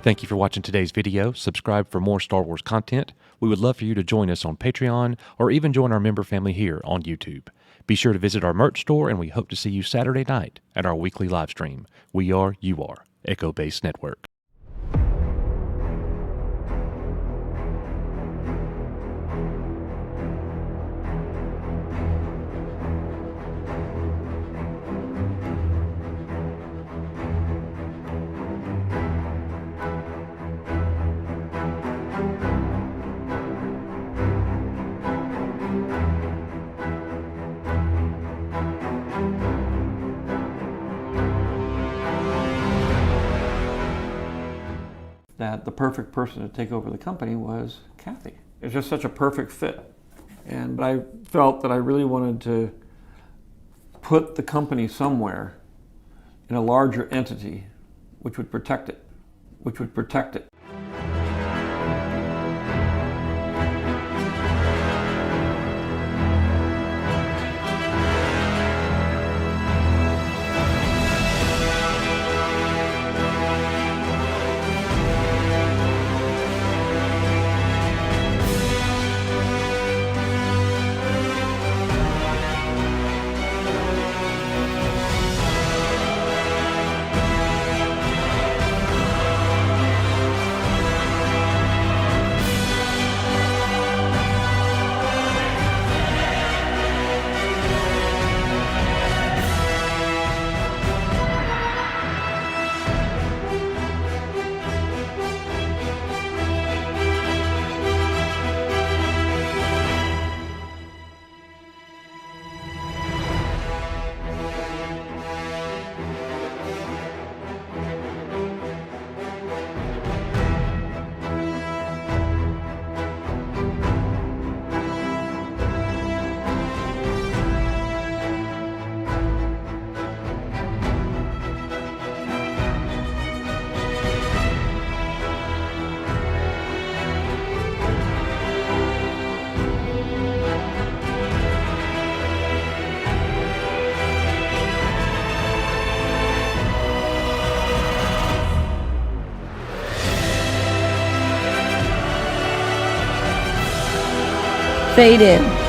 Thank you for watching today's video. Subscribe for more Star Wars content. We would love for you to join us on Patreon or even join our member family here on YouTube. Be sure to visit our merch store, and we hope to see you Saturday night at our weekly live stream. We are, you are, Echo Base Network. That the perfect person to take over the company was Kathy. It was just such a perfect fit. But I felt that I really wanted to put the company somewhere in a larger entity which would protect it. Fade in.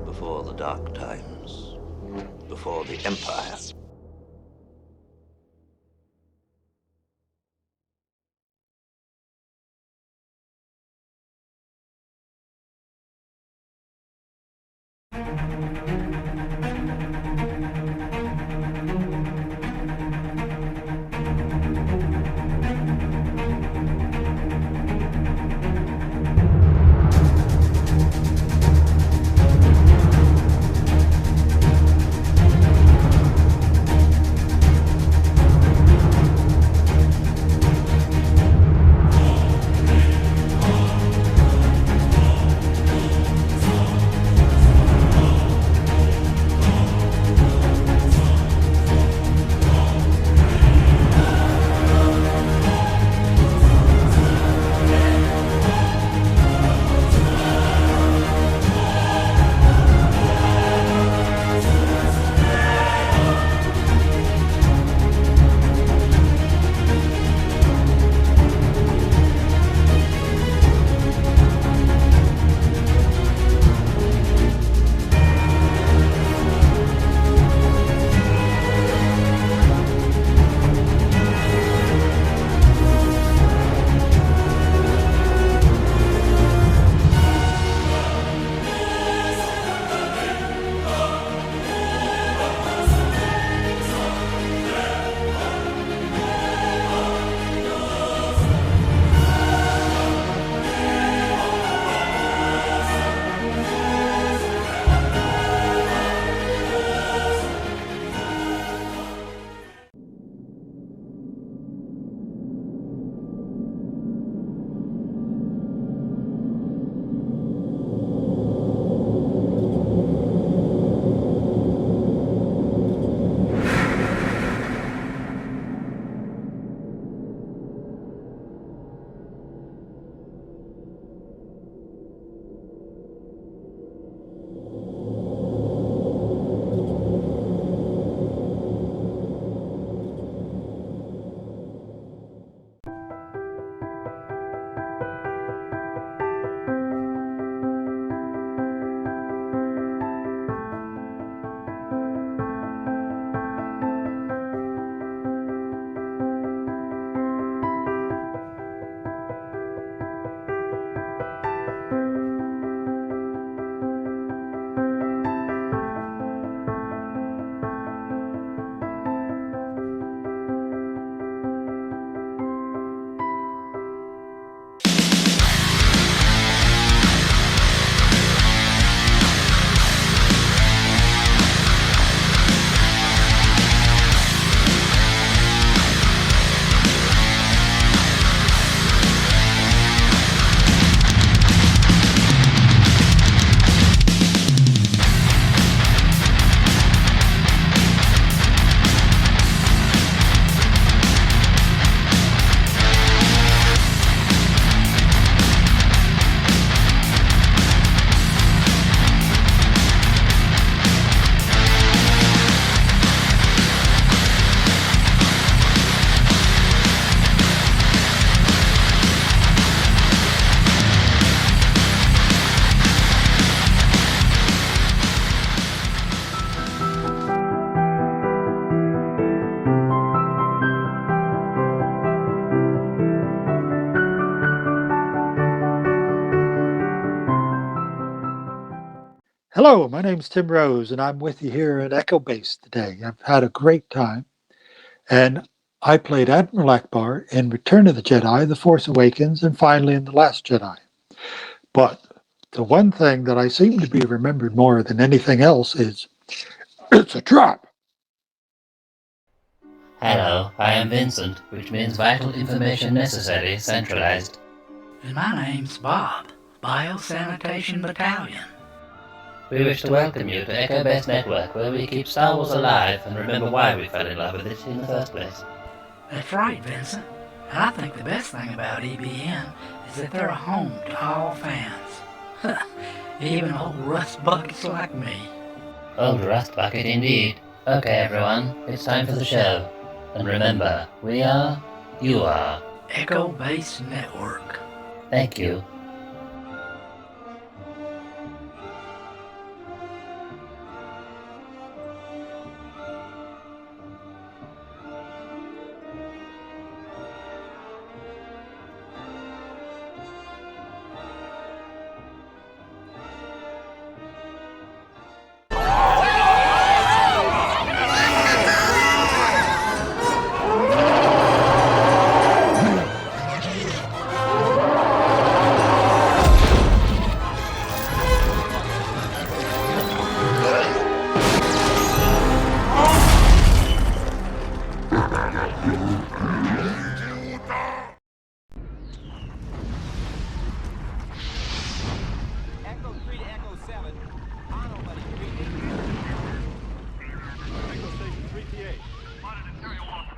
Before the dark times, before the Empire. Hello, my name's Tim Rose, and I'm with you here at Echo Base today. I've had a great time, and I played Admiral Akbar in Return of the Jedi, The Force Awakens, and finally in The Last Jedi. But the one thing that I seem to be remembered more than anything else is it's a trap. Hello, I am Vincent, which means vital information necessary centralized. And my name's Bob, Biosanitation Battalion. We wish to welcome you to Echo Base Network, where we keep Star Wars alive and remember why we fell in love with it in the first place. That's right, Vincent. And I think the best thing about EBN is that they're a home to all fans. Even old rust buckets like me. Old rust bucket indeed. Okay everyone, it's time for the show. And remember, we are, you are. Echo Base Network. Thank you. Echo 3 to Echo 7. On nobody, 3-8. Echo Station 3PA. Spotted Imperial Walker.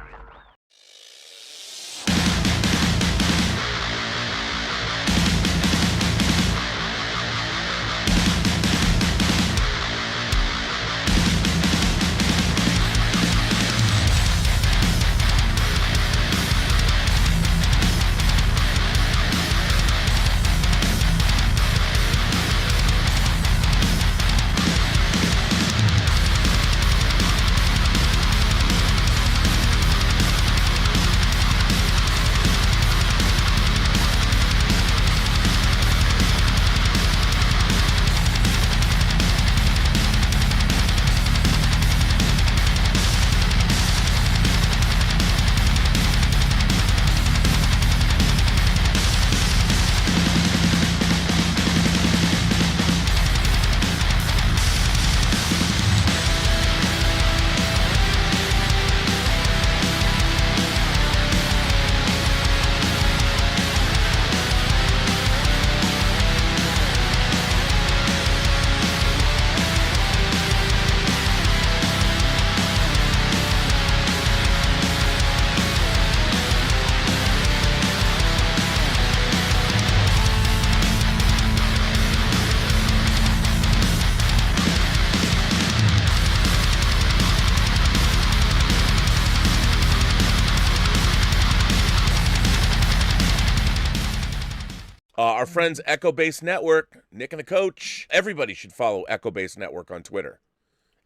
Our friends Echo Base Network, Nick and the coach, everybody should follow Echo Base Network on Twitter.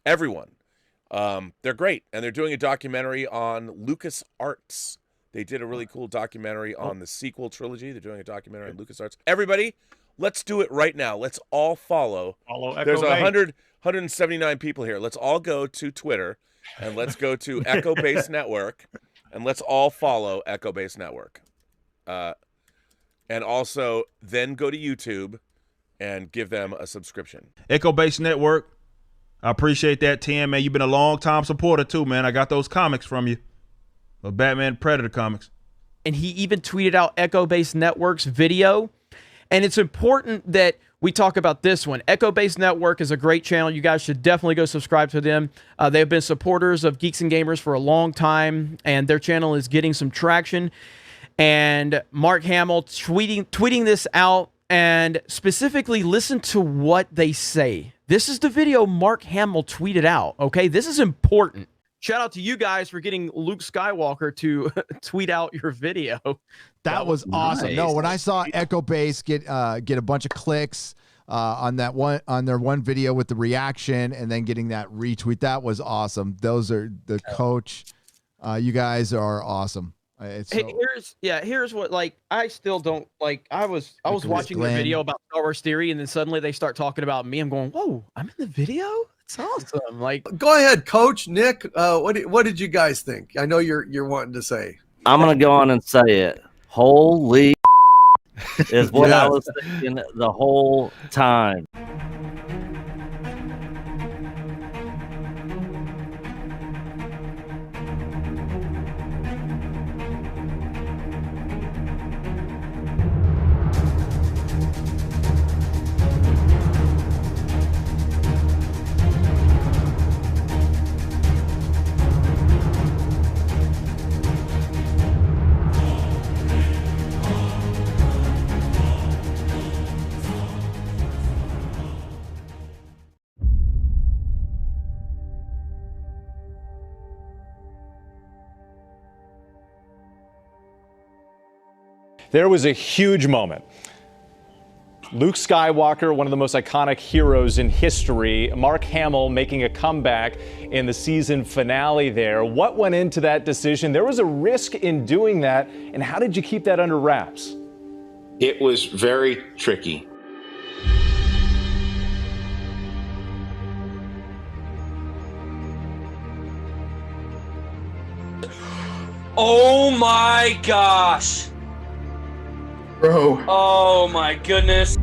Everyone. They're great, and they're doing a documentary on Lucas Arts. They did a really cool documentary on the sequel trilogy. They're doing a documentary on Lucas Arts. Everybody, let's do it right now. Let's all follow. There's 179 people here. Let's all go to Twitter, and let's go to Echo Base Network, and let's all follow Echo Base Network. And also then go to YouTube and give them a subscription. Echo Base Network. I appreciate that, Tim, man. You've been a long-time supporter, too, man. I got those comics from you. The Batman Predator comics. And he even tweeted out Echo Base Network's video. And it's important that we talk about this one. Echo Base Network is a great channel. You guys should definitely go subscribe to them. They have been supporters of Geeks and Gamers for a long time, and their channel is getting some traction. And Mark Hamill tweeting this out, and specifically listen to what they say. This is the video Mark Hamill tweeted out, okay? This is important. Shout out to you guys for getting Luke Skywalker to tweet out your video. That was awesome. nice. No, when I saw Echo Base get a bunch of clicks on their one video with the reaction and then getting that retweet, that was awesome. Those are the coach. You guys are awesome. It's Hey, so, here's what, like, I still don't like. I was Nicholas watching their Glenn. video about Star Wars Theory, and then suddenly they start talking about me. I'm going, whoa, I'm in the video. It's awesome. Like, Go ahead, Coach Nick. What did you guys think? I know you're wanting to say. I'm gonna go on and say it. Holy is what I Yes. was thinking the whole time. There was a huge moment. Luke Skywalker, one of the most iconic heroes in history, Mark Hamill making a comeback in the season finale there. What went into that decision? There was a risk in doing that, and how did you keep that under wraps? It was very tricky. Oh my gosh. Bro. Oh my goodness.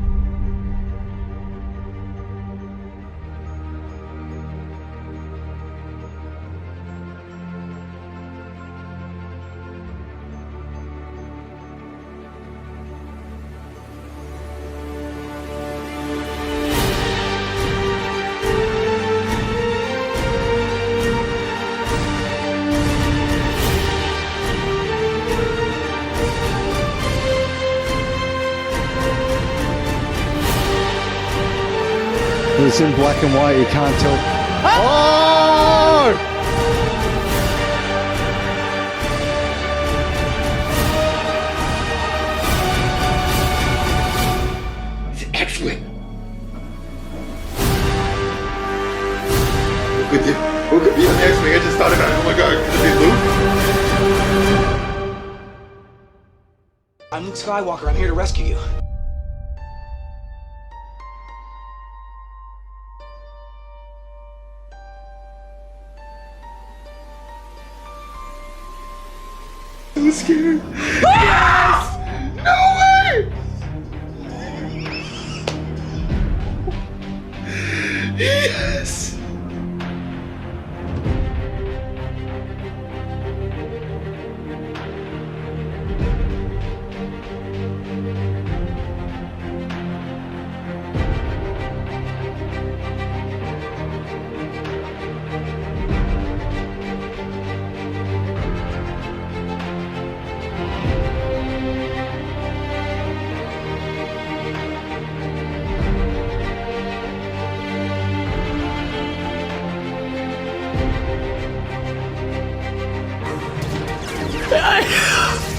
It's in black and white, you can't tell. Oh! It's excellent. Who could be on the X-Wing? I just thought about it. Oh my god, could it be Luke? I'm Luke Skywalker. I'm here to rescue you. I'm scared. Yes! No way! Yes!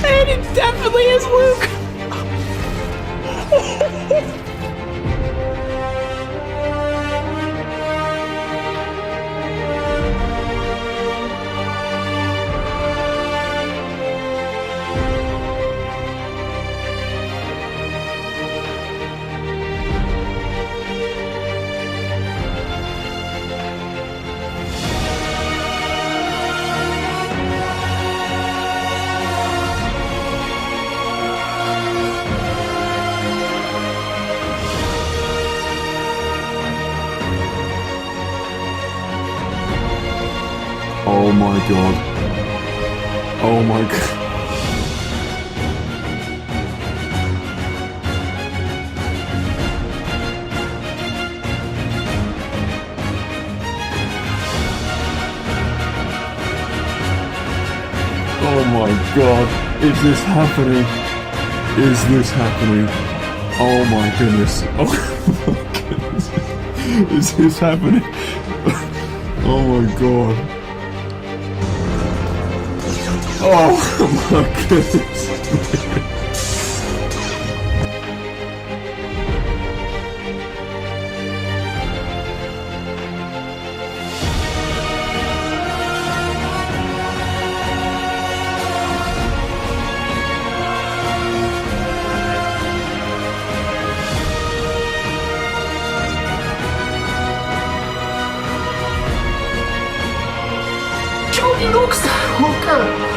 And it definitely is Luke. Oh my god. Oh my god. Oh my god. Is this happening? Is this happening? Oh my goodness. Oh my goodness. Is this happening? Oh my god. Oh my goodness. Luke Skywalker!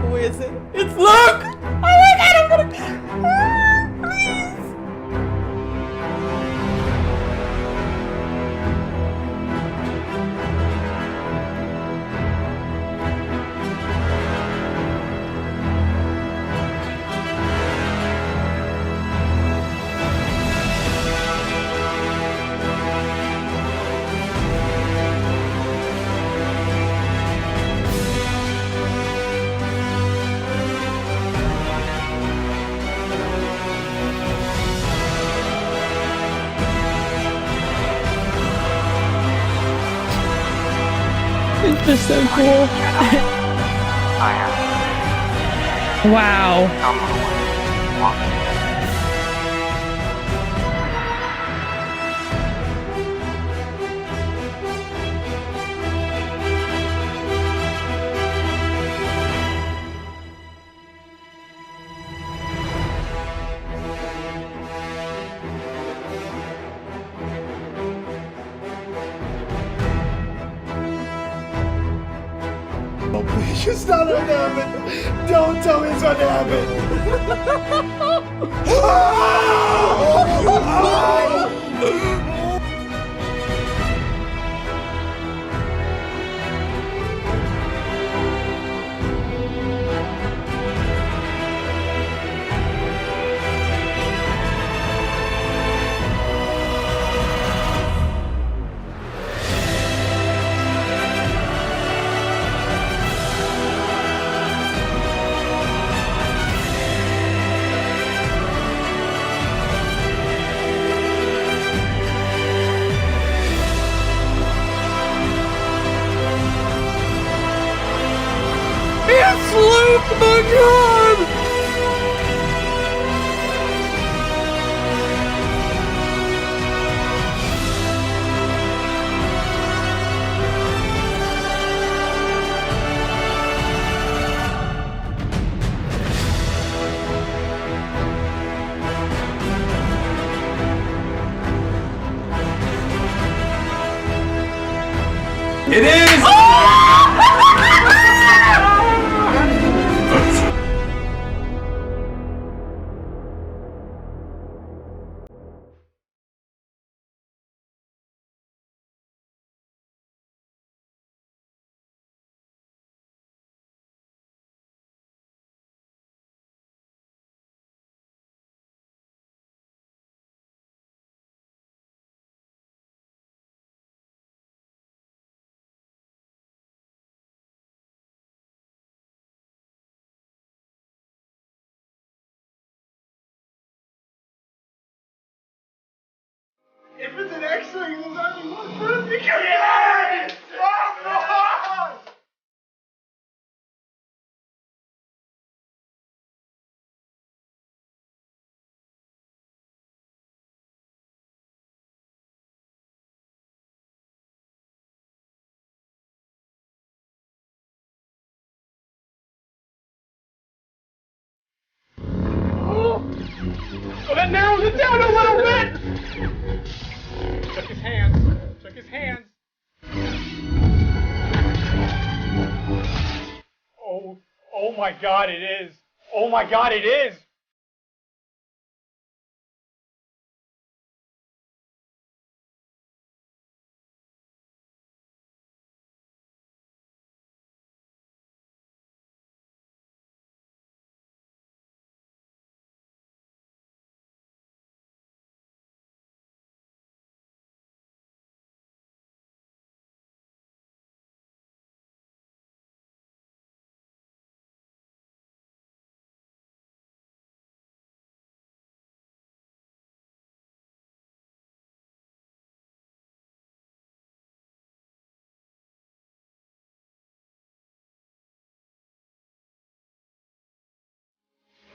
Who is it? It's Luke! Oh my god, I'm gonna. Please! It's just so cool. Wow. Oh, please, it's not what happened. Don't tell me it's what happened. It's Luke, my god! It is! If it's an X-ray, there's only one person. Yes! Oh, God! Oh, that narrows it down a little bit. Took his hands. Took his hands. Oh my God, it is. Oh my God, it is.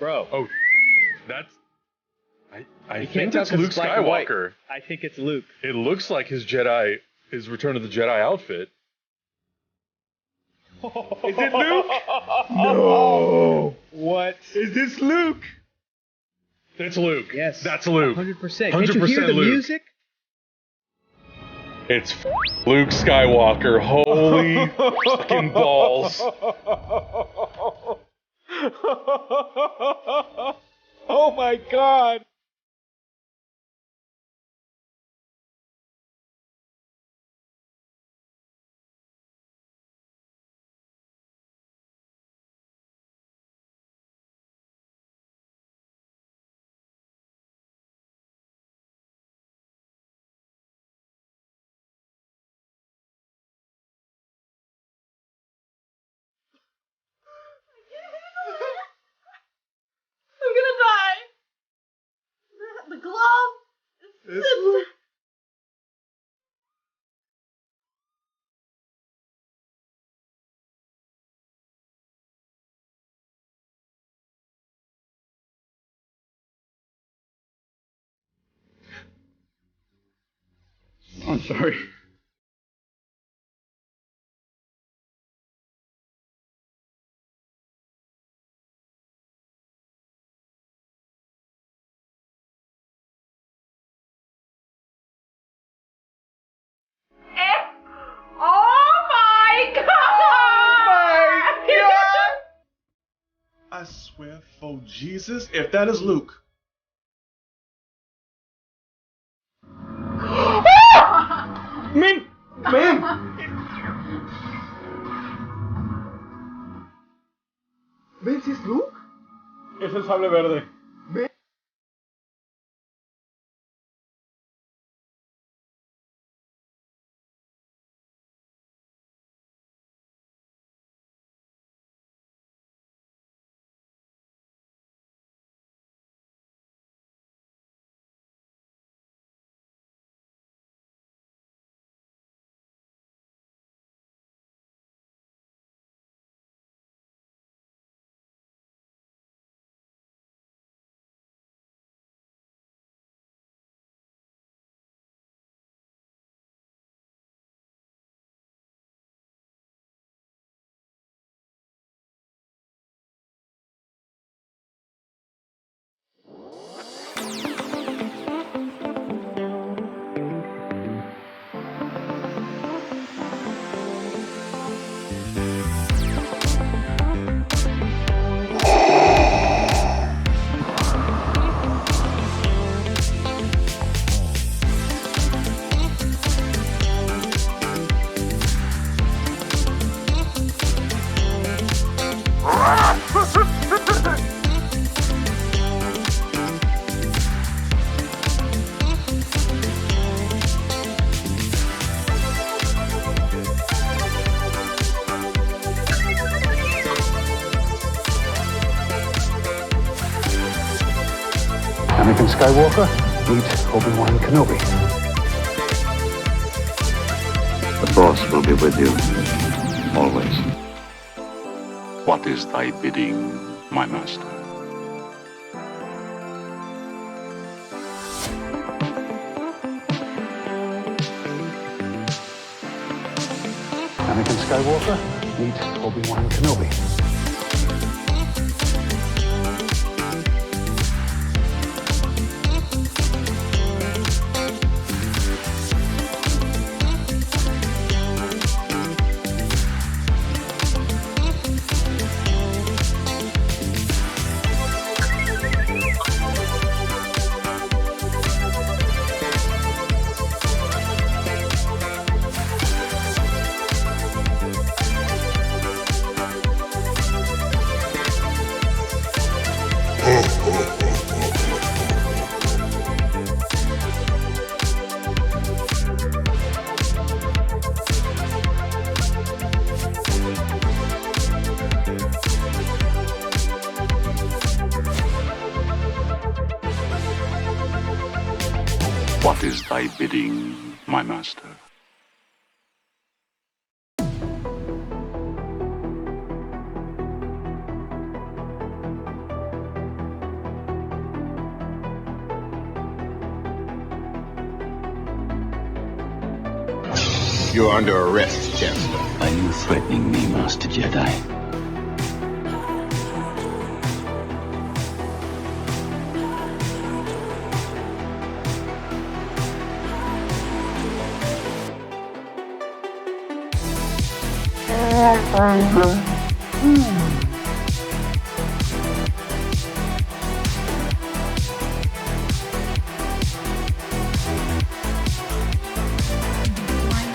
Bro. Oh, that's. I You think can't tell that's 'cause Luke it's black and white. Skywalker. I think it's Luke. It looks like his Return of the Jedi outfit. Is it Luke? No. What? Is this Luke? That's Luke. Yes. That's Luke. 100%. Can't you hear the Luke. music? It's Luke Skywalker. Holy fucking balls. Oh my god. I'm gonna die. The glove. It's I'm sorry. Oh my god! Oh my god! I swear for Jesus, if that is Luke. Man! ¿Ves es Luke? Es el sable verde. Anakin Skywalker, meet Obi-Wan Kenobi. The Force will be with you, always. What is thy bidding, my master? Anakin Skywalker, meet Obi-Wan Kenobi. What is thy bidding, my master? You're under arrest, Chancellor. Are you threatening me, Master Jedi?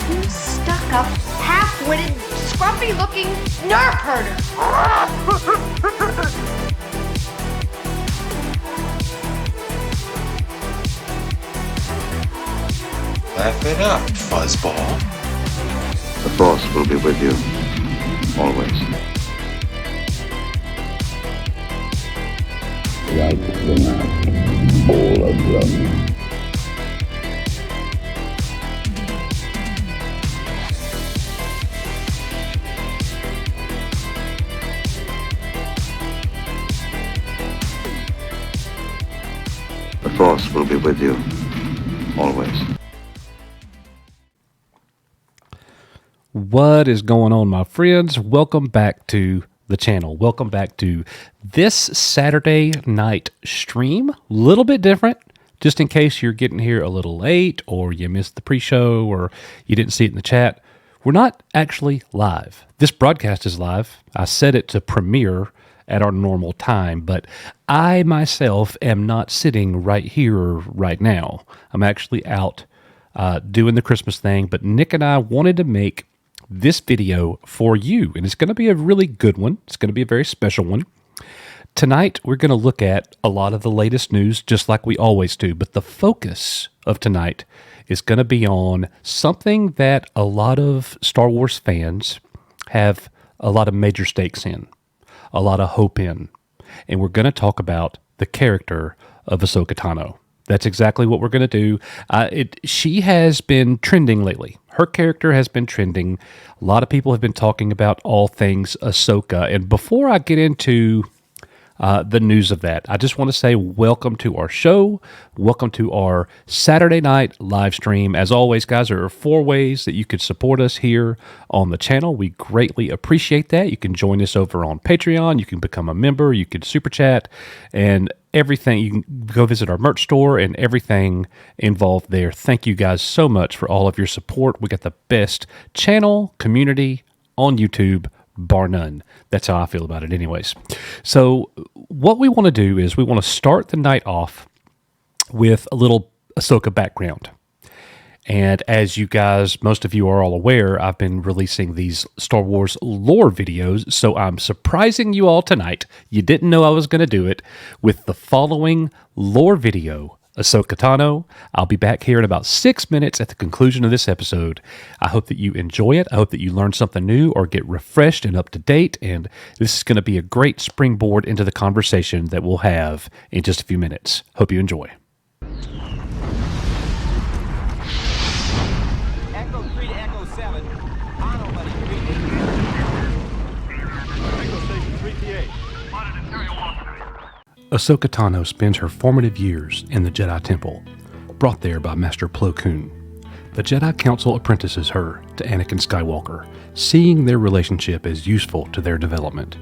You stuck-up, half-witted, scruffy-looking nerf herder! Laugh it up, fuzzball. The Force will be with you, always. Like the night, all of them. The Force will be with you, always. What is going on, my friends? Welcome back to the channel. Welcome back to this Saturday night stream. A little bit different, just in case you're getting here a little late or you missed the pre-show or you didn't see it in the chat. We're not actually live. This broadcast is live. I set it to premiere at our normal time, but I myself am not sitting right here right now. I'm actually out doing the Christmas thing, but Nick and I wanted to make this video for you, and it's going to be a really good one. It's going to be a very special one. Tonight, we're going to look at a lot of the latest news, just like we always do, but the focus of tonight is going to be on something that a lot of Star Wars fans have a lot of major stakes in, a lot of hope in, and we're going to talk about the character of Ahsoka Tano. That's exactly what we're going to do. She has been trending lately. Her character has been trending. A lot of people have been talking about all things Ahsoka. And before I get into the news of that, I just want to say welcome to our show. Welcome to our Saturday night live stream. As always, guys, there are 4 ways that you could support us here on the channel. We greatly appreciate that. You can join us over on Patreon. You can become a member. You can super chat and everything. You can go visit our merch store and everything involved there. Thank you guys so much for all of your support. We got the best channel community on YouTube, bar none. That's how I feel about it anyways. So what we want to do is we want to start the night off with a little Ahsoka background. And as you guys, most of you are all aware, I've been releasing these Star Wars lore videos, so I'm surprising you all tonight. You didn't know I was going to do it with the following lore video, Ahsoka Tano. I'll be back here in about 6 minutes at the conclusion of this episode. I hope that you enjoy it. I hope that you learn something new or get refreshed and up to date, and this is going to be a great springboard into the conversation that we'll have in just a few minutes. Hope you enjoy. Echo 3 to Echo 7. On nobody. Repeat. Echo Station 3PA. Ahsoka Tano spends her formative years in the Jedi Temple, brought there by Master Plo Koon. The Jedi Council apprentices her to Anakin Skywalker, seeing their relationship as useful to their development.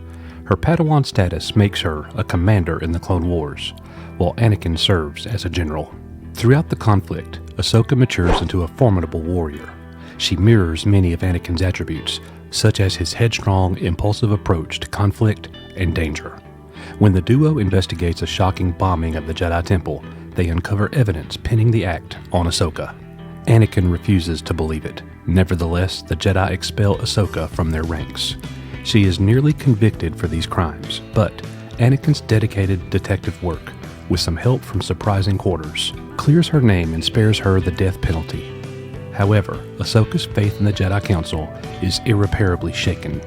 Her Padawan status makes her a commander in the Clone Wars, while Anakin serves as a general. Throughout the conflict, Ahsoka matures into a formidable warrior. She mirrors many of Anakin's attributes, such as his headstrong, impulsive approach to conflict and danger. When the duo investigates a shocking bombing of the Jedi Temple, they uncover evidence pinning the act on Ahsoka. Anakin refuses to believe it. Nevertheless, the Jedi expel Ahsoka from their ranks. She is nearly convicted for these crimes, but Anakin's dedicated detective work, with some help from surprising quarters, clears her name and spares her the death penalty. However, Ahsoka's faith in the Jedi Council is irreparably shaken.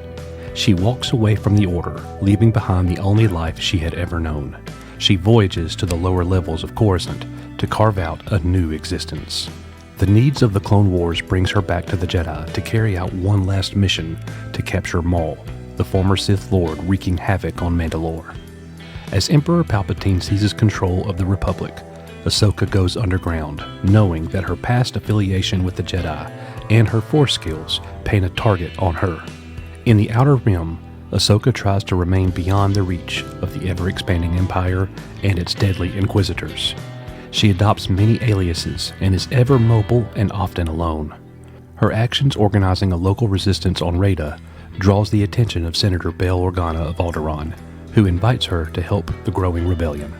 She walks away from the Order, leaving behind the only life she had ever known. She voyages to the lower levels of Coruscant to carve out a new existence. The needs of the Clone Wars brings her back to the Jedi to carry out one last mission to capture Maul, the former Sith Lord wreaking havoc on Mandalore. As Emperor Palpatine seizes control of the Republic, Ahsoka goes underground, knowing that her past affiliation with the Jedi and her Force skills paint a target on her. In the Outer Rim, Ahsoka tries to remain beyond the reach of the ever-expanding Empire and its deadly Inquisitors. She adopts many aliases and is ever mobile and often alone. Her actions organizing a local resistance on Rada draws the attention of Senator Bail Organa of Alderaan, who invites her to help the growing rebellion.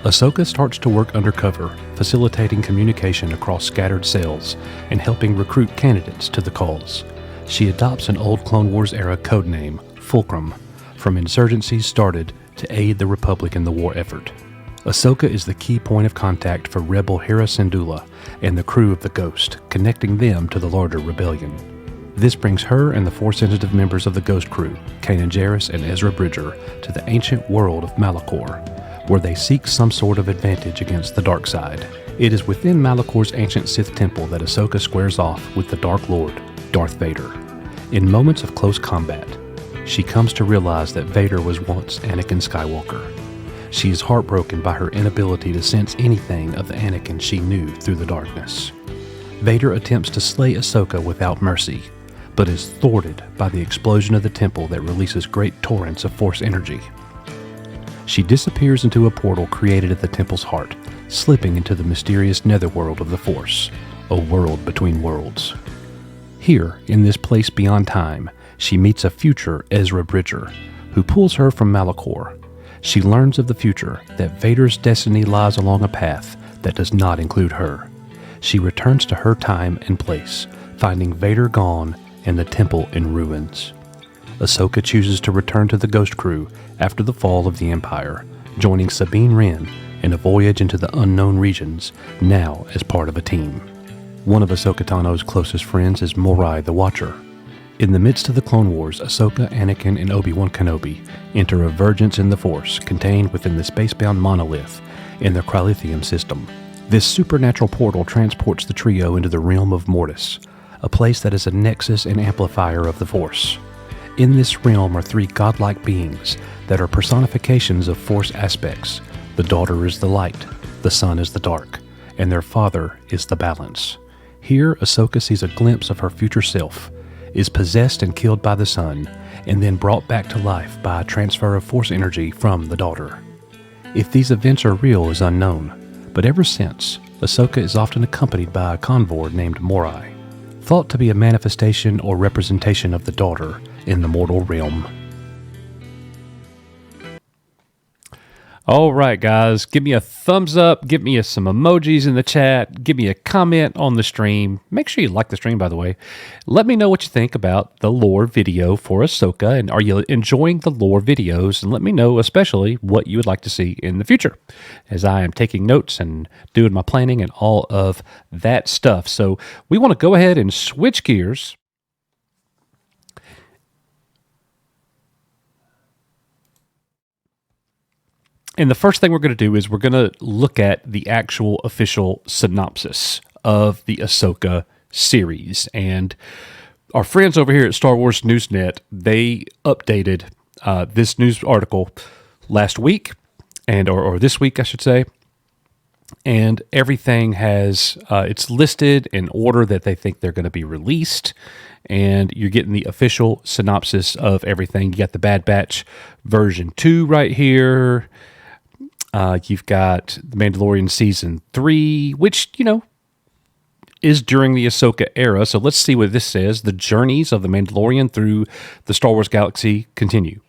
Ahsoka starts to work undercover, facilitating communication across scattered cells and helping recruit candidates to the cause. She adopts an old Clone Wars era codename, Fulcrum, from insurgencies started to aid the Republic in the war effort. Ahsoka is the key point of contact for Rebel Hera Syndulla and the crew of the Ghost, connecting them to the larger rebellion. This brings her and the Force-sensitive members of the Ghost crew, Kanan Jarrus and Ezra Bridger, to the ancient world of Malachor, where they seek some sort of advantage against the dark side. It is within Malachor's ancient Sith temple that Ahsoka squares off with the Dark Lord, Darth Vader. In moments of close combat, she comes to realize that Vader was once Anakin Skywalker. She is heartbroken by her inability to sense anything of the Anakin she knew through the darkness. Vader attempts to slay Ahsoka without mercy, but is thwarted by the explosion of the temple that releases great torrents of Force energy. She disappears into a portal created at the temple's heart, slipping into the mysterious netherworld of the Force, a world between worlds. Here, in this place beyond time, she meets a future Ezra Bridger, who pulls her from Malachor. She learns of the future, that Vader's destiny lies along a path that does not include her. She returns to her time and place, finding Vader gone and the temple in ruins. Ahsoka chooses to return to the Ghost crew after the fall of the Empire, joining Sabine Wren in a voyage into the unknown regions, now as part of a team. One of Ahsoka Tano's closest friends is Morai the Watcher. In the midst of the Clone Wars, Ahsoka, Anakin, and Obi-Wan Kenobi enter a vergence in the Force contained within the space-bound monolith in the Cryolithium system. This supernatural portal transports the trio into the realm of Mortis, a place that is a nexus and amplifier of the Force. In this realm are three godlike beings that are personifications of Force aspects. The daughter is the light, the son is the dark, and their father is the balance. Here, Ahsoka sees a glimpse of her future self, is possessed and killed by the son, and then brought back to life by a transfer of Force energy from the daughter. If these events are real is unknown, but ever since, Ahsoka is often accompanied by a convor named Morai, thought to be a manifestation or representation of the daughter in the mortal realm. All right, guys, give me a thumbs up, give me some emojis in the chat, give me a comment on the stream. Make sure you like the stream, by the way. Let me know what you think about the lore video for Ahsoka, and are you enjoying the lore videos? And let me know especially what you would like to see in the future, as I am taking notes and doing my planning and all of that stuff. So we want to go ahead and switch gears. And the first thing we're going to do is we're going to look at the actual official synopsis of the Ahsoka series. And our friends over here at Star Wars Newsnet, they updated this news article last week, or this week, I should say. And everything has, it's listed in order that they think they're going to be released. And you're getting the official synopsis of everything. You got the Bad Batch version 2 right here. You've got The Mandalorian Season 3, which, is during the Ahsoka era. So let's see what this says. The journeys of the Mandalorian through the Star Wars galaxy continue.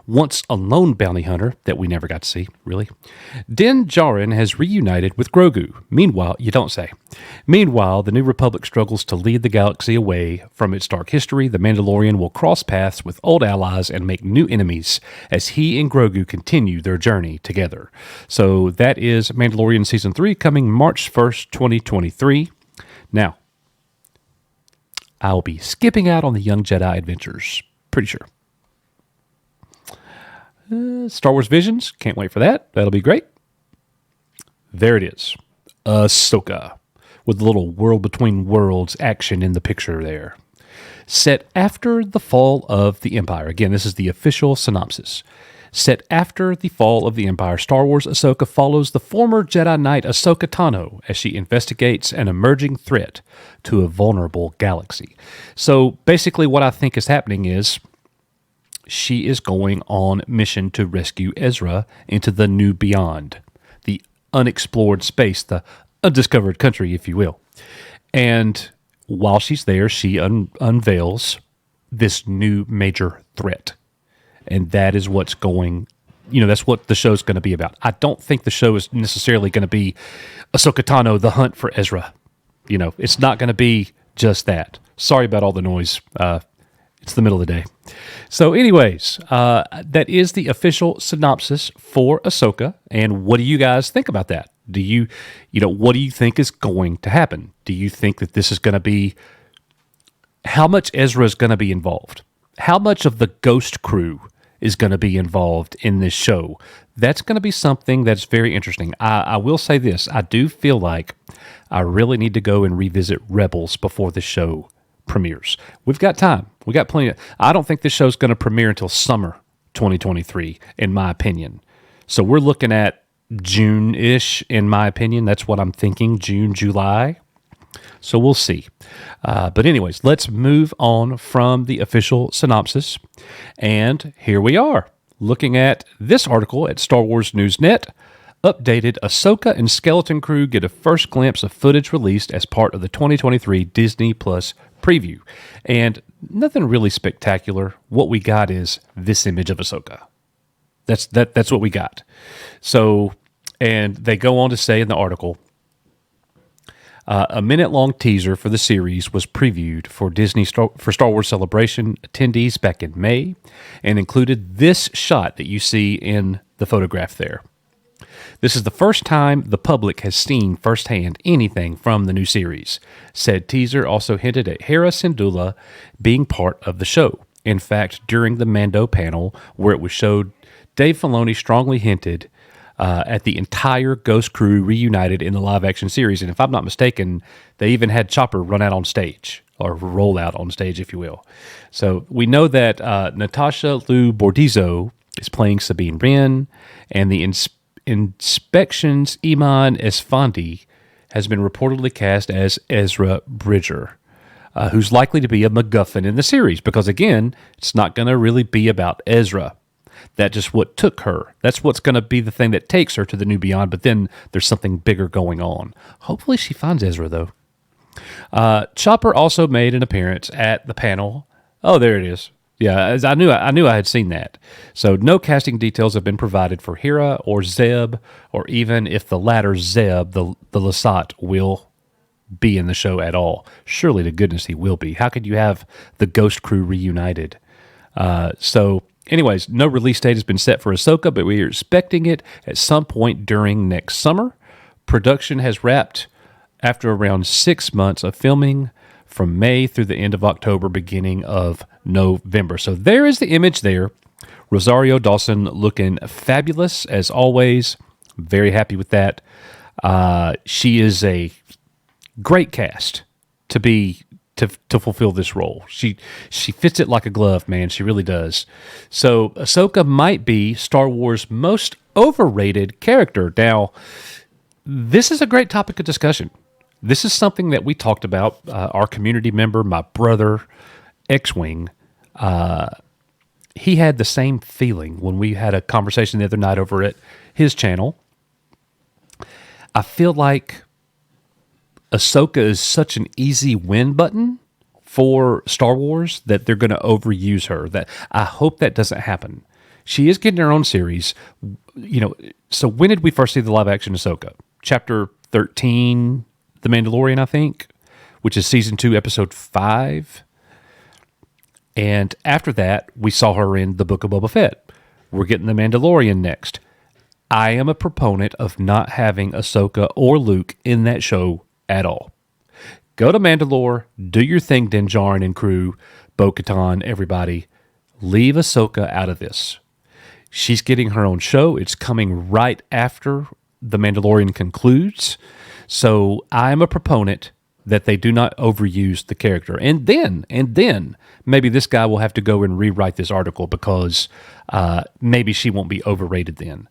Once a lone bounty hunter that we never got to see, really, Din Djarin has reunited with Grogu. Meanwhile, you don't say. Meanwhile, the New Republic struggles to lead the galaxy away from its dark history. The Mandalorian will cross paths with old allies and make new enemies as he and Grogu continue their journey together. So that is Mandalorian Season 3 coming March 1st, 2023. Now, I'll be skipping out on the Young Jedi adventures. Pretty sure. Star Wars Visions. Can't wait for that. That'll be great. There it is. Ahsoka. With a little world between worlds action in the picture there. Set after the fall of the Empire. Again, this is the official synopsis. Set after the fall of the Empire, Star Wars Ahsoka follows the former Jedi Knight Ahsoka Tano as she investigates an emerging threat to a vulnerable galaxy. So basically what I think is happening is she is going on mission to rescue Ezra into the new beyond, the unexplored space, the undiscovered country, if you will. And while she's there, she unveils this new major threat. And that is what's going, that's what the show's going to be about. I don't think the show is necessarily going to be Ahsoka Tano, the hunt for Ezra. It's not going to be just that. Sorry about all the noise. It's the middle of the day. So anyways, that is the official synopsis for Ahsoka. And what do you guys think about that? What do you think is going to happen? Do you think that this is going to be, how much Ezra is going to be involved? How much of the Ghost crew is going to be involved in this show? That's going to be something that's very interesting. I will say this. I do feel like I really need to go and revisit Rebels before the show premieres. We've got time. We got plenty. I don't think this show's going to premiere until summer 2023, in my opinion. So we're looking at June-ish, in my opinion. That's what I'm thinking, June, July. So we'll see. But anyways, let's move on from the official synopsis. And here we are, looking at this article at Star Wars News Net. Updated, Ahsoka and Skeleton Crew get a first glimpse of footage released as part of the 2023 Disney Plus preview. And nothing really spectacular. What we got is this image of Ahsoka. That's what we got. So, and they go on to say in the article, a minute-long teaser for the series was previewed for for Star Wars Celebration attendees back in May and included this shot that you see in the photograph there. This is the first time the public has seen firsthand anything from the new series. Said teaser also hinted at Hera Syndulla being part of the show. In fact, during the Mando panel where it was showed, Dave Filoni strongly hinted at the entire Ghost crew reunited in the live-action series. And if I'm not mistaken, they even had Chopper run out on stage, or roll out on stage, if you will. So we know that Natasha Liu Bordizzo is playing Sabine Wren, and the Inspections Iman Esfandi has been reportedly cast as Ezra Bridger, who's likely to be a MacGuffin in the series, because, again, it's not going to really be about Ezra. That's just what took her. That's what's going to be the thing that takes her to the new beyond, but then there's something bigger going on. Hopefully she finds Ezra, though. Chopper also made an appearance at the panel. Oh, there it is. Yeah, I knew I had seen that. So no casting details have been provided for Hera or Zeb, or even if the latter, Zeb, the Lasat, will be in the show at all. Surely to goodness he will be. How could you have the Ghost crew reunited? So anyways, no release date has been set for Ahsoka, but we are expecting it at some point during next summer. Production has wrapped after around 6 months of filming from May through the end of October, beginning of November. So there is the image there. Rosario Dawson looking fabulous as always. Very happy with that. She is a great cast to fulfill this role. She fits it like a glove, man. She really does. So Ahsoka might be Star Wars' most overrated character. Now, this is a great topic of discussion. This is something that we talked about. Our community member, my brother, X-Wing, he had the same feeling when we had a conversation the other night over at his channel. I feel like Ahsoka is such an easy win button for Star Wars that they're going to overuse her. That I hope that doesn't happen. She is getting her own series. So when did we first see the live action Ahsoka? Chapter 13, The Mandalorian, I think, which is season 2, episode 5. And after that, we saw her in the Book of Boba Fett. We're getting The Mandalorian next. I am a proponent of not having Ahsoka or Luke in that show at all. Go to Mandalore, do your thing, Din Djarin and crew, Bo-Katan, everybody. Leave Ahsoka out of this. She's getting her own show. It's coming right after The Mandalorian concludes. So I'm a proponent that they do not overuse the character. And then maybe this guy will have to go and rewrite this article because maybe she won't be overrated then.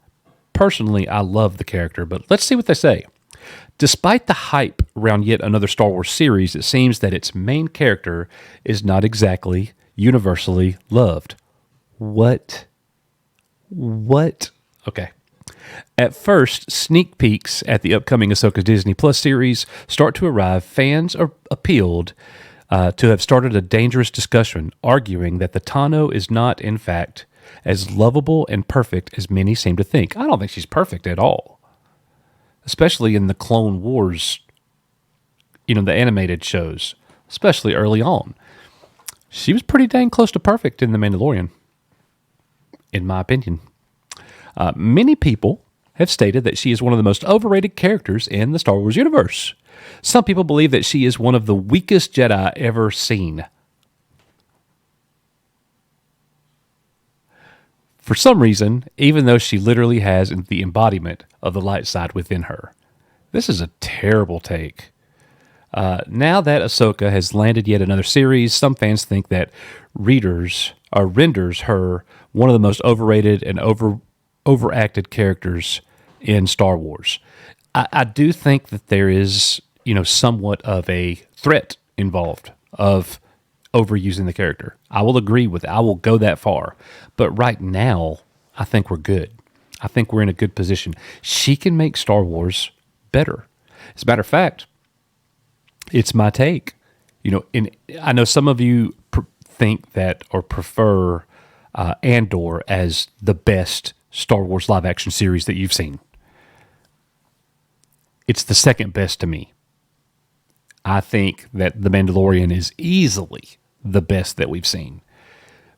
Personally, I love the character, but let's see what they say. Despite the hype around yet another Star Wars series, it seems that its main character is not exactly universally loved. What? Okay. At first, sneak peeks at the upcoming Ahsoka Disney Plus series start to arrive. Fans are appealed to have started a dangerous discussion, arguing that the Tano is not, in fact, as lovable and perfect as many seem to think. I don't think she's perfect at all. Especially in the Clone Wars, the animated shows, especially early on. She was pretty dang close to perfect in The Mandalorian, in my opinion. Many people have stated that she is one of the most overrated characters in the Star Wars universe. Some people believe that she is one of the weakest Jedi ever seen. For some reason, even though she literally has the embodiment of the light side within her. This is a terrible take. Now that Ahsoka has landed yet another series, some fans think that renders her one of the most overrated and overacted characters in Star Wars. I do think that there is, somewhat of a threat involved of overusing the character. I will agree with it. I will go that far. But right now, I think we're good. I think we're in a good position. She can make Star Wars better. As a matter of fact, it's my take. I know some of you think that or prefer Andor as the best Star Wars live action series that you've seen. It's the second best to me. I think that The Mandalorian is easily the best that we've seen.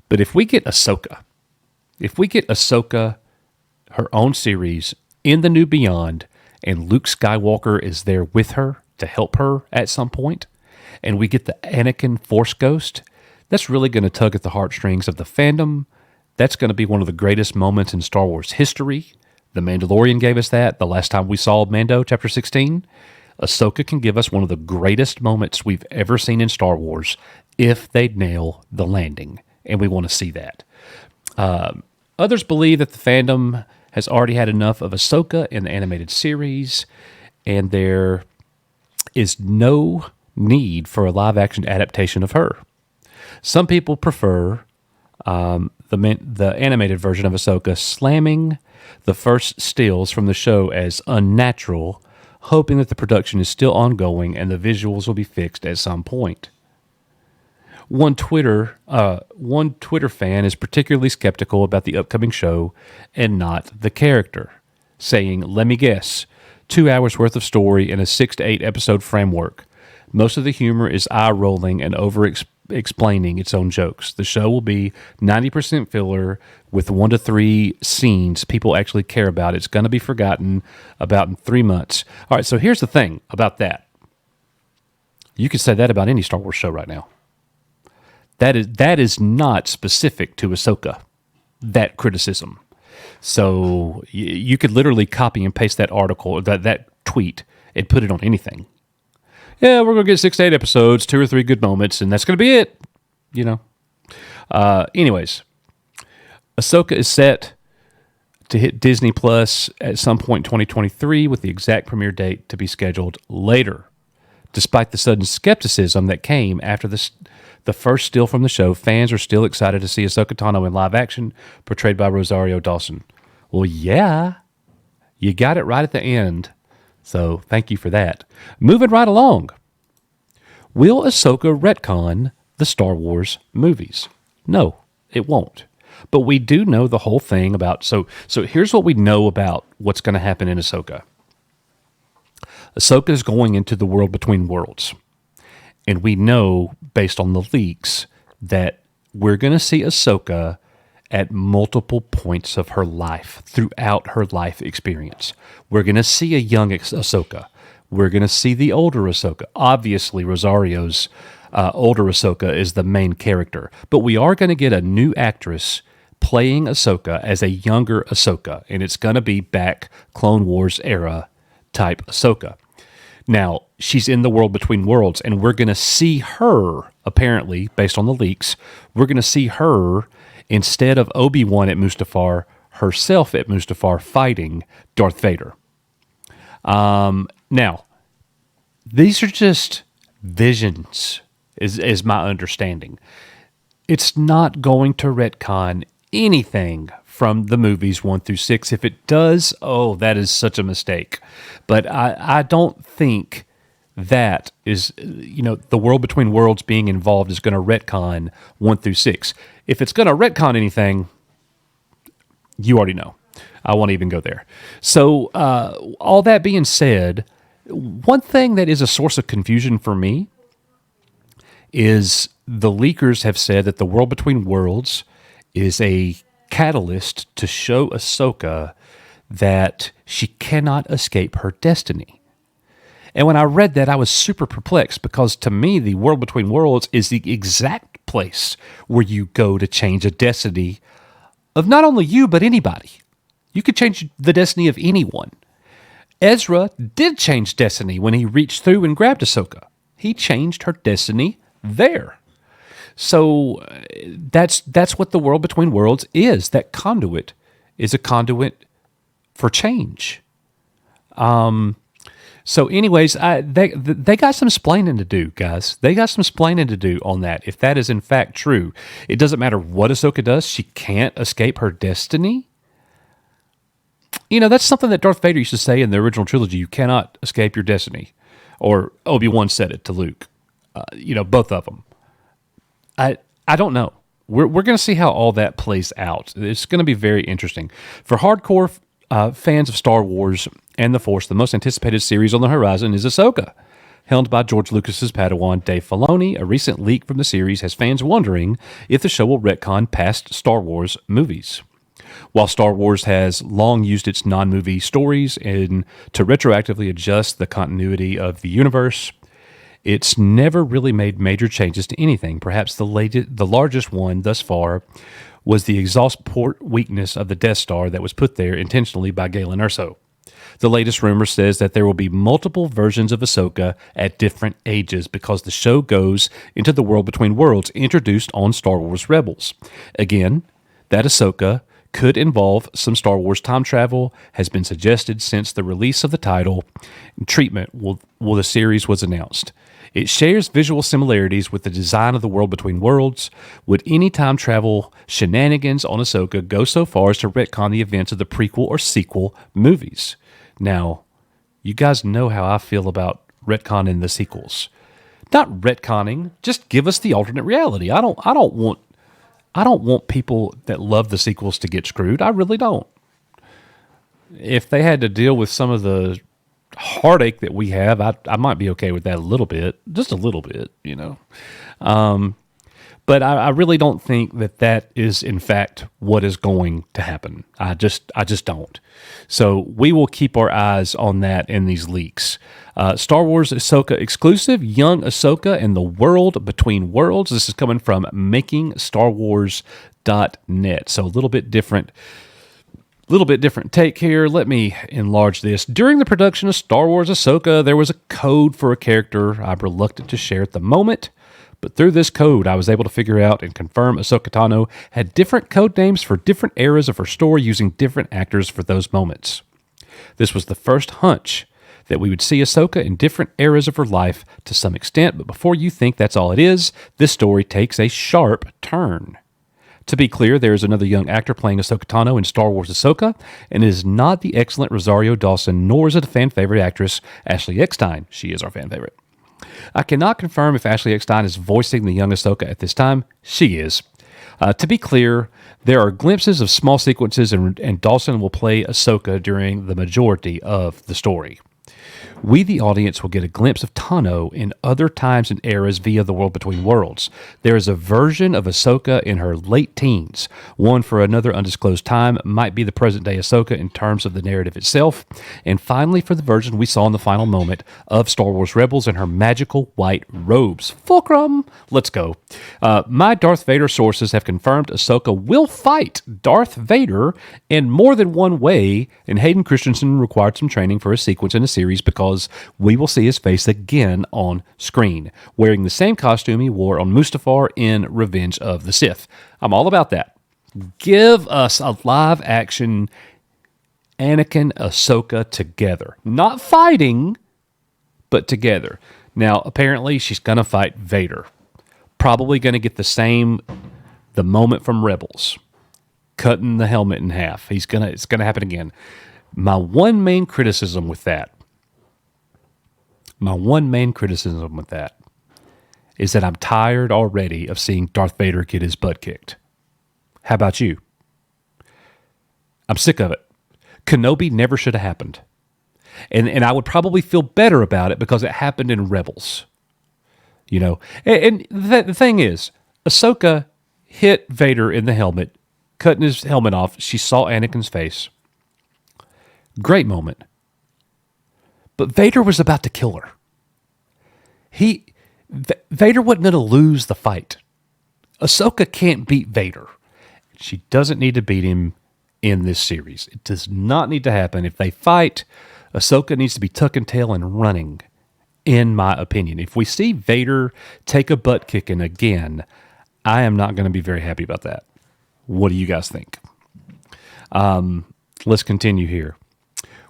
But if we get Ahsoka, her own series in the New Beyond, and Luke Skywalker is there with her to help her at some point, and we get the Anakin Force Ghost, that's really going to tug at the heartstrings of the fandom. That's going to be one of the greatest moments in Star Wars history. The Mandalorian gave us that the last time we saw Mando, Chapter 16. Ahsoka can give us one of the greatest moments we've ever seen in Star Wars if they nail the landing, and we want to see that. Others believe that the fandom has already had enough of Ahsoka in the animated series, and there is no need for a live-action adaptation of her. Some people prefer the animated version of Ahsoka slamming the first stills from the show as unnatural, hoping that the production is still ongoing and the visuals will be fixed at some point. One Twitter fan is particularly skeptical about the upcoming show and not the character, saying, "Let me guess, 2 hours worth of story in a 6 to 8 episode framework. Most of the humor is eye-rolling and over-explaining its own jokes. The show will be 90% filler with 1 to 3 scenes people actually care about. It's going to be forgotten about in 3 months." All right, so here's the thing about that. You could say that about any Star Wars show right now. That is not specific to Ahsoka, that criticism. So you could literally copy and paste that article, that tweet, and put it on anything. Yeah, we're going to get 6 to 8 episodes, 2 or 3 good moments, and that's going to be it. Anyways, Ahsoka is set to hit Disney Plus at some point in 2023 with the exact premiere date to be scheduled later. Despite the sudden skepticism that came after the first still from the show, fans are still excited to see Ahsoka Tano in live action, portrayed by Rosario Dawson. Well, yeah, you got it right at the end. So thank you for that. Moving right along. Will Ahsoka retcon the Star Wars movies? No, it won't. But we do know the whole thing about... So here's what we know about what's going to happen in Ahsoka. Ahsoka is going into the world between worlds. And we know, based on the leaks, that we're going to see Ahsoka at multiple points of her life, throughout her life experience. We're going to see a young Ahsoka. We're going to see the older Ahsoka. Obviously, Rosario's older Ahsoka is the main character. But we are going to get a new actress playing Ahsoka as a younger Ahsoka. And it's going to be back Clone Wars era type Ahsoka. Now, she's in the world between worlds, and we're going to see her, apparently, based on the leaks, we're going to see her, instead of Obi-Wan at Mustafar, herself at Mustafar fighting Darth Vader. Now, these are just visions, is my understanding. It's not going to retcon anything from the movies 1 through 6. If it does, oh, that is such a mistake. But I don't think that is, the world between worlds being involved is going to retcon 1 through 6. If it's going to retcon anything, you already know. I won't even go there. So, all that being said, one thing that is a source of confusion for me is the leakers have said that the world between worlds is a catalyst to show Ahsoka that she cannot escape her destiny. And when I read that, I was super perplexed, because to me, the world between worlds is the exact place where you go to change a destiny of not only you, but anybody. You could change the destiny of anyone. Ezra did change destiny when he reached through and grabbed Ahsoka. He changed her destiny there. So that's what the world between worlds is. That conduit is a conduit for change. So anyways, they got some splaining to do, guys. They got some splaining to do on that. If that is in fact true, it doesn't matter what Ahsoka does. She can't escape her destiny. That's something that Darth Vader used to say in the original trilogy. You cannot escape your destiny. Or Obi-Wan said it to Luke. Both of them. I don't know. We're going to see how all that plays out. It's going to be very interesting. For hardcore fans of Star Wars and the Force, the most anticipated series on the horizon is Ahsoka, helmed by George Lucas's Padawan Dave Filoni. A recent leak from the series has fans wondering if the show will retcon past Star Wars movies. While Star Wars has long used its non-movie stories to retroactively adjust the continuity of the universe, it's never really made major changes to anything. Perhaps the largest one thus far was the exhaust port weakness of the Death Star that was put there intentionally by Galen Erso. The latest rumor says that there will be multiple versions of Ahsoka at different ages because the show goes into the world between worlds introduced on Star Wars Rebels. Again, that Ahsoka could involve some Star Wars time travel has been suggested since the release of the title treatment while the series was announced. It shares visual similarities with the design of the world between worlds. Would any time travel shenanigans on Ahsoka go so far as to retcon the events of the prequel or sequel movies? Now, you guys know how I feel about retconning the sequels. Not retconning, just give us the alternate reality. I don't want people that love the sequels to get screwed. I really don't. If they had to deal with some of the heartache that we have, I might be okay with that a little bit, just a little bit, But I really don't think that is in fact what is going to happen. I just don't. So we will keep our eyes on that in these leaks. Star Wars Ahsoka exclusive, young Ahsoka in the world between worlds. This is coming from makingstarwars.net. So a little bit different take here. Let me enlarge this. During the production of Star Wars Ahsoka, there was a code for a character I'm reluctant to share at the moment. But through this code, I was able to figure out and confirm Ahsoka Tano had different code names for different eras of her story using different actors for those moments. This was the first hunch that we would see Ahsoka in different eras of her life to some extent, but before you think that's all it is, this story takes a sharp turn. To be clear, there is another young actor playing Ahsoka Tano in Star Wars Ahsoka, and it is not the excellent Rosario Dawson, nor is it a fan favorite actress Ashley Eckstein. She is our fan favorite. I cannot confirm if Ashley Eckstein is voicing the young Ahsoka at this time. She is. To be clear, there are glimpses of small sequences, and Dawson will play Ahsoka during the majority of the story. We, the audience, will get a glimpse of Tano in other times and eras via the world between worlds. There is a version of Ahsoka in her late teens. One for another undisclosed time might be the present-day Ahsoka in terms of the narrative itself. And finally, for the version we saw in the final moment of Star Wars Rebels in her magical white robes. Fulcrum! Let's go. My Darth Vader sources have confirmed Ahsoka will fight Darth Vader in more than one way, and Hayden Christensen required some training for a sequence in the series because because we will see his face again on screen, wearing the same costume he wore on Mustafar in Revenge of the Sith. I'm all about that. Give us a live-action Anakin, Ahsoka together. Not fighting, but together. Now, apparently, she's going to fight Vader. Probably going to get the moment from Rebels. Cutting the helmet in half. It's going to happen again. My one main criticism with that is that I'm tired already of seeing Darth Vader get his butt kicked. How about you? I'm sick of it. Kenobi never should have happened. And I would probably feel better about it because it happened in Rebels. You know, and the thing is, Ahsoka hit Vader in the helmet, cutting his helmet off. She saw Anakin's face. Great moment. But Vader was about to kill her. Vader wasn't going to lose the fight. Ahsoka can't beat Vader. She doesn't need to beat him in this series. It does not need to happen. If they fight, Ahsoka needs to be tucking tail and running, in my opinion. If we see Vader take a butt kicking again, I am not going to be very happy about that. What do you guys think? Let's continue here.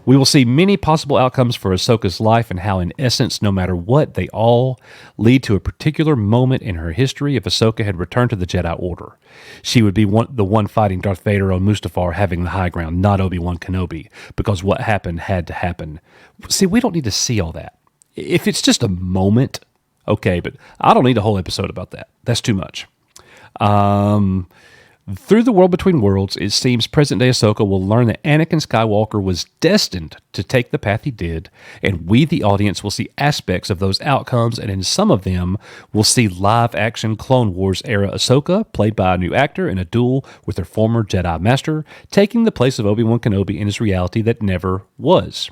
We will see many possible outcomes for Ahsoka's life and how, in essence, no matter what, they all lead to a particular moment in her history if Ahsoka had returned to the Jedi Order. She would be the one fighting Darth Vader on Mustafar, having the high ground, not Obi-Wan Kenobi, because what happened had to happen. See, we don't need to see all that. If it's just a moment, okay, but I don't need a whole episode about that. That's too much. Through the world between worlds, it seems present-day Ahsoka will learn that Anakin Skywalker was destined to take the path he did, and we, the audience, will see aspects of those outcomes, and in some of them, we'll see live-action Clone Wars-era Ahsoka, played by a new actor in a duel with her former Jedi Master, taking the place of Obi-Wan Kenobi in his reality that never was.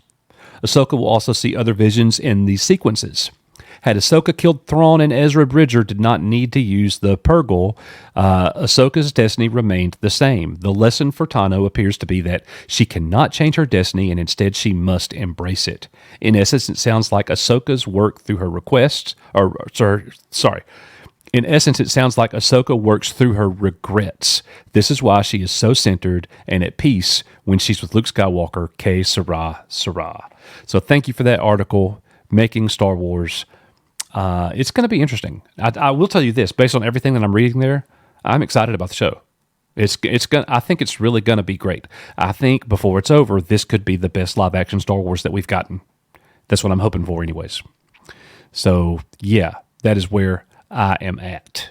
Ahsoka will also see other visions in these sequences. Had Ahsoka killed Thrawn and Ezra Bridger did not need to use the Purgle, Ahsoka's destiny remained the same. The lesson for Tano appears to be that she cannot change her destiny and instead she must embrace it. In essence, it sounds like Ahsoka's work through her requests, In essence, it sounds like Ahsoka works through her regrets. This is why she is so centered and at peace when she's with Luke Skywalker, que sera, sera. So thank you for that article, Making Star Wars. It's going to be interesting. I will tell you this, based on everything that I'm reading there, I'm excited about the show. I think it's really going to be great. I think before it's over, this could be the best live action Star Wars that we've gotten. That's what I'm hoping for anyways. So yeah, that is where I am at.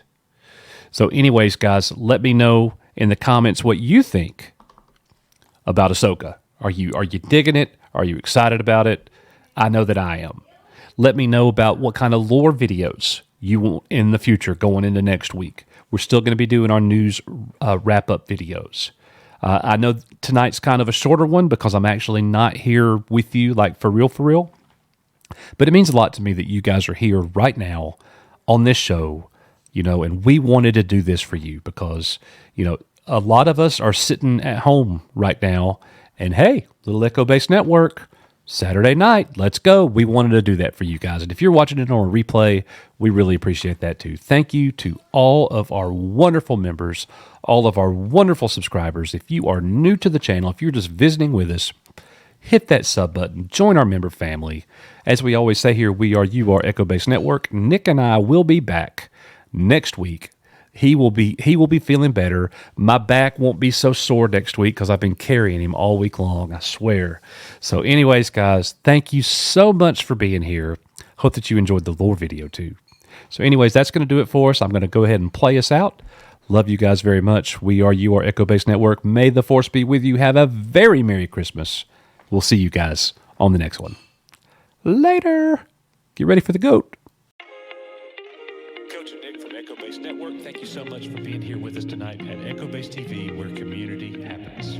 So anyways, guys, let me know in the comments what you think about Ahsoka. Are you digging it? Are you excited about it? I know that I am. Let me know about what kind of lore videos you want in the future going into next week. We're still going to be doing our news wrap-up videos. I know tonight's kind of a shorter one because I'm actually not here with you, like for real. But it means a lot to me that you guys are here right now on this show, and we wanted to do this for you because, a lot of us are sitting at home right now and hey, little Echo-based network, Saturday night, let's go. We wanted to do that for you guys. And if you're watching it on replay, we really appreciate that too. Thank you to all of our wonderful members, all of our wonderful subscribers. If you are new to the channel, if you're just visiting with us, hit that sub button, join our member family. As we always say here, you are Echo-based Network. Nick and I will be back next week. He will be feeling better. My back won't be so sore next week because I've been carrying him all week long, I swear. So anyways, guys, thank you so much for being here. Hope that you enjoyed the lore video too. So anyways, that's going to do it for us. I'm going to go ahead and play us out. Love you guys very much. You are Echo-based Network. May the Force be with you. Have a very Merry Christmas. We'll see you guys on the next one. Later. Get ready for the goat. Coach and Nick from Echo-based Network, thank you so much for being here with us tonight at Echo-based TV, where community happens.